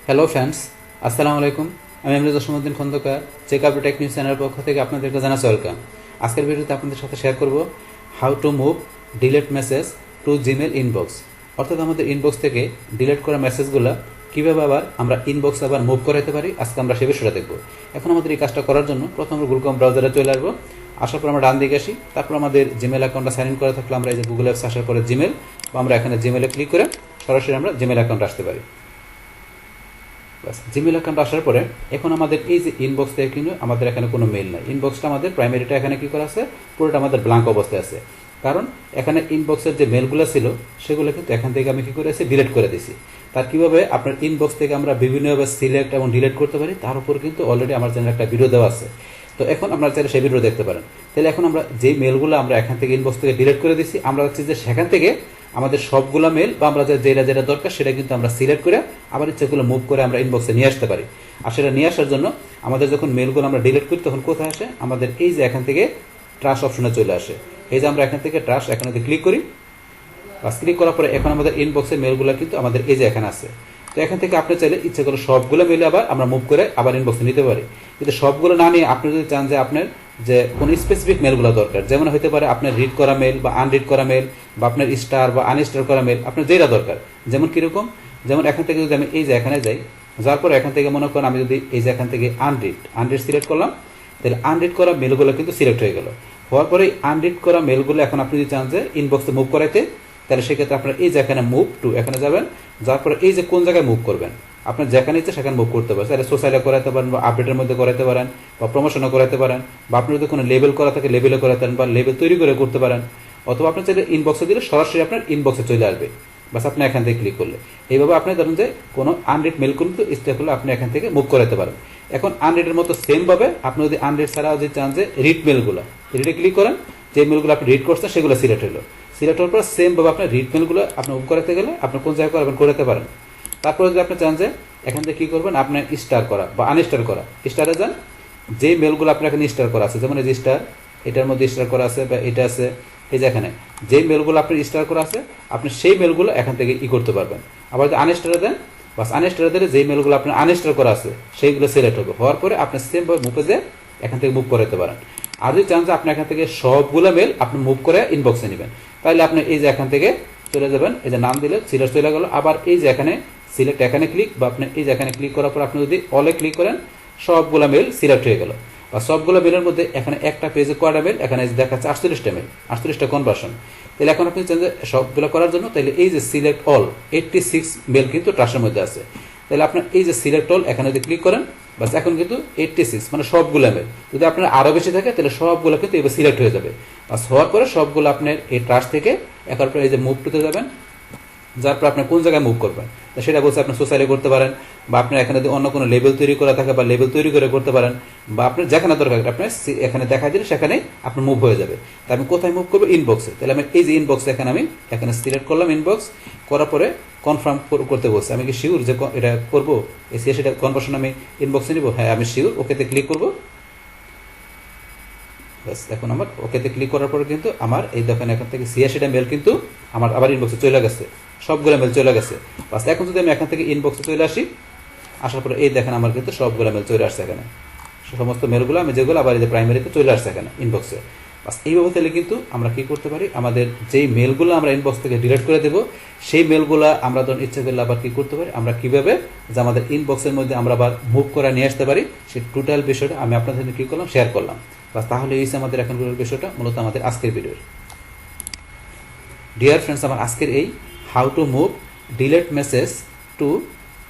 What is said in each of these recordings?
Hello friends, আসসালামু আলাইকুম। আমি Amriz Jasimuddin Khandakar checkup tech news চ্যানেলের পক্ষ থেকে আপনাদেরকে জানাচ্ছি ওয়েলকাম। আজকের ভিডিওতে আপনাদের সাথে শেয়ার করব how to move delete message to Gmail inbox. অর্থাৎ আমাদের ইনবক্স থেকে ডিলেট করা মেসেজগুলো কীভাবে আবার আমরা ইনবক্স আবার মুভ করাতে পারি, আজকে আমরা সে বিষয়টা দেখব। এখন আমাদের এই কাজটা করার জন্য প্রথম আমরা গুগল ক্রোম ব্রাউজারে চলে আসবো। আসার পর আমরা ডান দিকে আসি, তারপর আমাদের জিমেল অ্যাকাউন্টটা সাইন ইন করা থাকলে আমরা এই যে গুগল অ্যাপস আসার পরে জিমেল, বা আমরা এখানে জিমেলে ক্লিক করে সরাসরি আমরা জিমেল অ্যাকাউন্টে আসতে পারি। জিমেল অ্যাকাউন্ট আসার পরে এখন আমাদের এই যে ইনবক্স থেকে কিন্তু আমাদের এখানে কোনো মেল নাই। ইনবক্সটা আমাদের প্রাইমারিটা এখানে কি করা আছে, পুরোটা আমাদের ব্ল্যাঙ্ক অবস্থায় আছে। কারণ এখানে ইনবক্সের যে মেলগুলো ছিল সেগুলো কিন্তু এখান থেকে আমি কি করেছি, ডিলিট করে দিয়েছি। তার কীভাবে আপনার ইনবক্স থেকে আমরা বিভিন্নভাবে সিলেক্ট এবং ডিলিট করতে পারি তার উপর কিন্তু অলরেডি আমার চ্যানেলে একটা ভিডিও দেওয়া আছে। তো এখন আপনারা চাইলে সেই ভিডিও দেখতে পারেন। তাহলে এখন আমরা যেই মেলগুলো আমরা এখান থেকে ইনবক্স থেকে ডিলিট করে দিচ্ছি, আমরা হচ্ছে যে সেখান থেকে আমাদের সবগুলো মেল বা আমরা যেটা যেটা দরকার সেটা কিন্তু আমরা সিলেক্ট করে আবার ইচ্ছেগুলো মুভ করে আমরা ইনবক্সে নিয়ে আসতে পারি। আর সেটা নিয়ে আসার জন্য আমাদের যখন মেলগুলো আমরা ডিলিট করি তখন কোথায় আসে, আমাদের এই যে এখান থেকে ট্রাশ অপশনে চলে আসে। এই যে আমরা এখান থেকে ট্রাশ এখানে ক্লিক করি, বাস ক্লিক করার পরে এখন আমাদের ইনবক্সের মেলগুলো কিন্তু আমাদের এই যে এখানে আছে। তো এখান থেকে আপনি চাইলে ইচ্ছে করে সবগুলো মেলে আবার আমরা মুভ করে আবার ইনবক্সে নিতে পারি। কিন্তু সবগুলো না নিয়ে আপনি যদি চান যে আপনার যে কোন স্পেসিফিক মেলগুলো দরকার, যেমন হতে পারে আপনার রিড করা মেল বা আনরিড করা মেল বা আপনার স্টার বা আনস্টার করা মেল, আপনার যেটা দরকার। যেমন কিরকম, যেমন এখান থেকে যদি আমি এই যে এখানে যাই, যার পরে এখান থেকে মনে করেন আমি যদি এই যে এখান থেকে আনরিড সিলেক্ট করলাম, তাহলে আনরিড করা মেলগুলো কিন্তু সিলেক্ট হয়ে গেল। হওয়ার পরে আনরিড করা মেলগুলো এখন আপনি যদি চান যে ইনবক্সে মুভ করাইতে, তাহলে সেক্ষেত্রে আপনার এই যে এখানে মুভ টু এখানে যাবেন। যার পরে এই যে কোন জায়গায় মুভ করবেন, আপনার যেখানে ইচ্ছে সেখানে মুভ করতে পারেন। তাহলে সোশ্যালে করাতে পারেন বা আপডেটের মধ্যে করাতে পারেন বা প্রমোশনে করাতে পারেন, বা আপনি যদি কোনো লেবেল করা থাকে লেবেলে করাতে পারেন বা লেবেল তৈরি করে করতে পারেন। অথবা আপনি চাইলে ইনবক্সে দিলে সরাসরি আপনার ইনবক্সে চলে আসবে, বাস আপনি এখান থেকে ক্লিক করলে। এইভাবে আপনি ধরেন যে কোনো আনরিড মেল কিন্তু স্টেপ হলে আপনি এখান থেকে মুভ করাতে পারেন। এখন আনরিডের মতো সেমভাবে আপনি যদি আনরিড ছাড়াও যদি চান যে রিড মেলগুলো, রিডে ক্লিক করেন, যে মেলগুলো আপনি রিড করছেন সেগুলো সিলেক্ট হলো। সিলেক্ট হওয়ার পর সেমভাবে আপনার রিড মেলগুলো আপনি মুভ করাতে গেলে আপনি কোন জায়গায় করবেন করাতে পারেন। তারপরে যদি আপনি চান যে এখান থেকে কী করবেন, আপনার স্টার করা বা আনস্টার করা, স্টারে যান। যে মেলগুলো আপনার এখানে স্টার করা আছে, যেমন এই যে স্টার, এটার মধ্যে স্টার করা আছে বা এটা আছে, এই যে এখানে যে মেলগুলো আপনার স্টার করা আছে আপনি সেই মেলগুলো এখান থেকে করতে পারবেন। আবার যদি আনস্টারে দেন, বাস আনস্টারে দিলে যেই মেলগুলো আপনার আনস্টার করা আছে সেইগুলো সিলেক্ট হবে। হওয়ার পরে আপনি সেমভাবে মুভে যে এখান থেকে মুভ করাতে পারেন। আর যদি চান যে আপনি এখান থেকে সবগুলো মেল আপনি মুভ করে ইনবক্সে নেবেন, তাহলে আপনি এই যে এখান থেকে চলে যাবেন, এই যে নাম দিলে সিলেক্ট চলে গেল। আবার এই যে এখানে সিলেক্ট এখানে ক্লিক, বা আপনি এই যে এখানে ক্লিক করার পর আপনি যদি অলে ক্লিক করেন সবগুলো মেল সিলেক্ট হয়ে গেল। বা সবগুলো মেলের মধ্যে এখানে একটা পেজে কয়টা মেল, এখানে দেখাচ্ছে 48টা মেল, 48টা কনভার্সন। তাহলে এখন আপনি চান যে সবগুলো করার জন্য, তাহলে এই যে সিলেক্ট অল 86 মেল কিন্তু ট্রাশের মধ্যে আছে। তাহলে আপনার এই যে সিলেক্ট অল এখানে যদি ক্লিক করেন, বাস এখন কিন্তু 86 মানে সবগুলো মেল। যদি আপনার আরও বেশি থাকে তাহলে সবগুলো কিন্তু এবার সিলেক্ট হয়ে যাবে। বাস হওয়ার পরে সবগুলো আপনার এই ট্রাশ থেকে একার পরে এই যে মুভ টুতে যাবেন, যার পর আপনি কোন জায়গায় মুভ করবেন তো সেটা বলছে আপনি সোশ্যালে করতে পারেন, বা আপনার এখানে যদি অন্য কোনো লেবেল তৈরি করা থাকে বা লেবেল তৈরি করে করতে পারেন, বা আপনার যেখানে দরকার আপনার এখানে দেখা দিলে সেখানেই আপনি মুভ হয়ে যাবে। তা আমি কোথায় মুভ করবো, ইনবক্সে। তাহলে আমি এই যে ইনবক্স এখানে আমি এখানে সিলেক্ট করলাম, ইনবক্স করার পরে কনফার্ম করতে বলছে। আমি কি শিওর যে এটা করবো, সেটা কনভার্সন আমি ইনবক্সে নিব? হ্যাঁ আমি শিওর, ওকেতে ক্লিক করবো। বাস এখন আমার ওকেতে ক্লিক করার পরে কিন্তু আমার এই দেখেন এখান থেকে 86টা মেল কিন্তু আমার আবার ইনবক্সে চলে গেছে, সবগুলো মেল চলে গেছে। বাস এখন যদি আমি এখান থেকে ইনবক্সে চলে আসি, আসার পরে এই দেখেন আমার কিন্তু সবগুলো মেল চলে আসছে এখানে, সমস্ত মেলগুলো আমি যেগুলো আবার এই যে প্রাইমারিতে চলে আসছে এখানে ইনবক্সে। বাস এইভাবে তাহলে কিন্তু আমরা কি করতে পারি, আমাদের যেই মেলগুলো আমরা ইনবক্স থেকে ডিলিট করে দেবো সেই মেলগুলো আমরা ধরুন ইচ্ছে করলে আবার কি করতে পারি, আমরা কিভাবে যে আমাদের ইনবক্সের মধ্যে আমরা আবার মুভ করে নিয়ে আসতে পারি সেই টোটাল বিষয়টা আমি আপনাদের কি করলাম, শেয়ার করলাম। বাস তাহলে এই আমাদের এখনকার বিষয়টা মূলত আমাদের আজকের ভিডিওর। ডিয়ার ফ্রেন্ডস, আমার আজকের এই how to move delete message to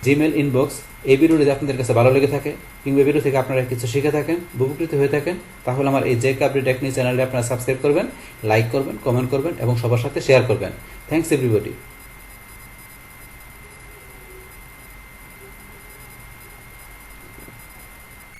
Gmail inbox এই ভিডিও যদি আপনাদের কাছে ভালো লেগে থাকে কিংবা ভিডিও থেকে আপনারা কিছু শিখে থাকেন, উপকৃত হয়ে থাকেন, তাহলে আমার এই চেকআপ টেকনিক চ্যানেলটি আপনারা সাবস্ক্রাইব করবেন, লাইক করবেন, কমেন্ট করবেন এবং সবার সাথে শেয়ার করবেন। Thanks everybody.